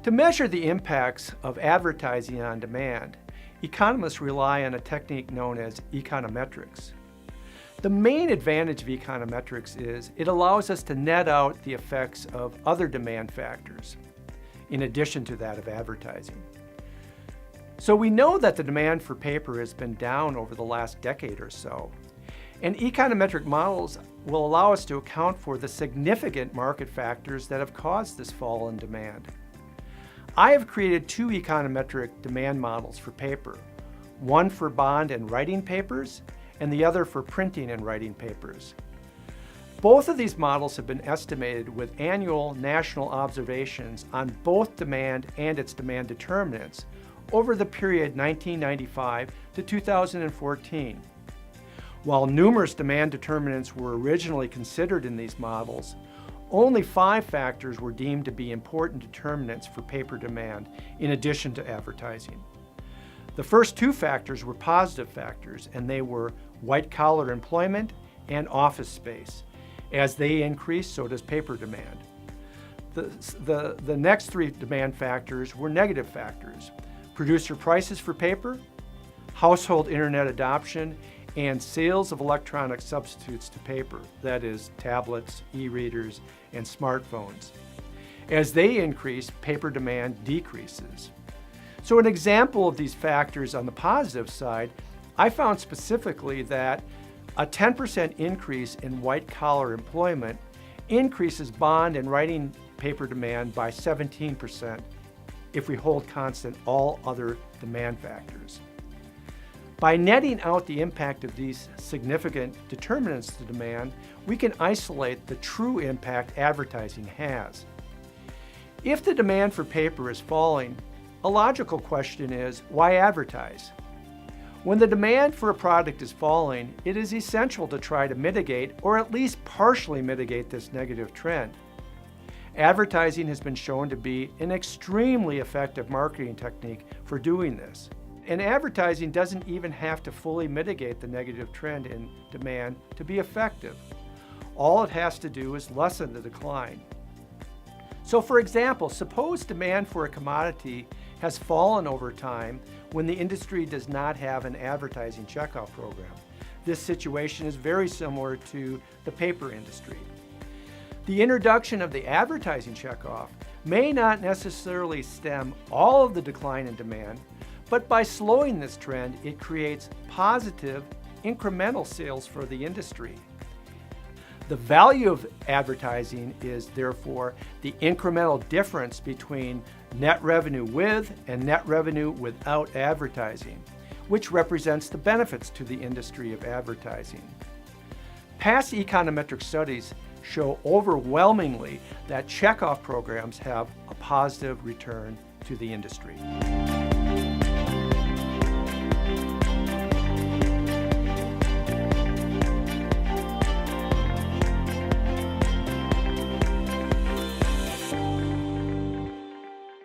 To measure the impacts of advertising on demand, economists rely on a technique known as econometrics. The main advantage of econometrics is it allows us to net out the effects of other demand factors, in addition to that of advertising. So we know that the demand for paper has been down over the last decade or so, and econometric models will allow us to account for the significant market factors that have caused this fall in demand. I have created two econometric demand models for paper, one for bond and writing papers, and the other for printing and writing papers. Both of these models have been estimated with annual national observations on both demand and its demand determinants over the period 1995 to 2014. While numerous demand determinants were originally considered in these models, only 5 factors were deemed to be important determinants for paper demand, in addition to advertising. The first 2 factors were positive factors, and they were white-collar employment and office space. As they increase, so does paper demand. The next 3 demand factors were negative factors: producer prices for paper, household internet adoption, and sales of electronic substitutes to paper, that is, tablets, e-readers, and smartphones. As they increase, paper demand decreases. So an example of these factors on the positive side, I found specifically that a 10% increase in white-collar employment increases bond and writing paper demand by 17% if we hold constant all other demand factors. By netting out the impact of these significant determinants to demand, we can isolate the true impact advertising has. If the demand for paper is falling, a logical question is, why advertise? When the demand for a product is falling, it is essential to try to mitigate, or at least partially mitigate, this negative trend. Advertising has been shown to be an extremely effective marketing technique for doing this. And advertising doesn't even have to fully mitigate the negative trend in demand to be effective. All it has to do is lessen the decline. So for example, suppose demand for a commodity has fallen over time when the industry does not have an advertising checkout program. This situation is very similar to the paper industry. The introduction of the advertising checkoff may not necessarily stem all of the decline in demand, but by slowing this trend, it creates positive incremental sales for the industry. The value of advertising is therefore the incremental difference between net revenue with and net revenue without advertising, which represents the benefits to the industry of advertising. Past econometric studies show overwhelmingly that checkoff programs have a positive return to the industry.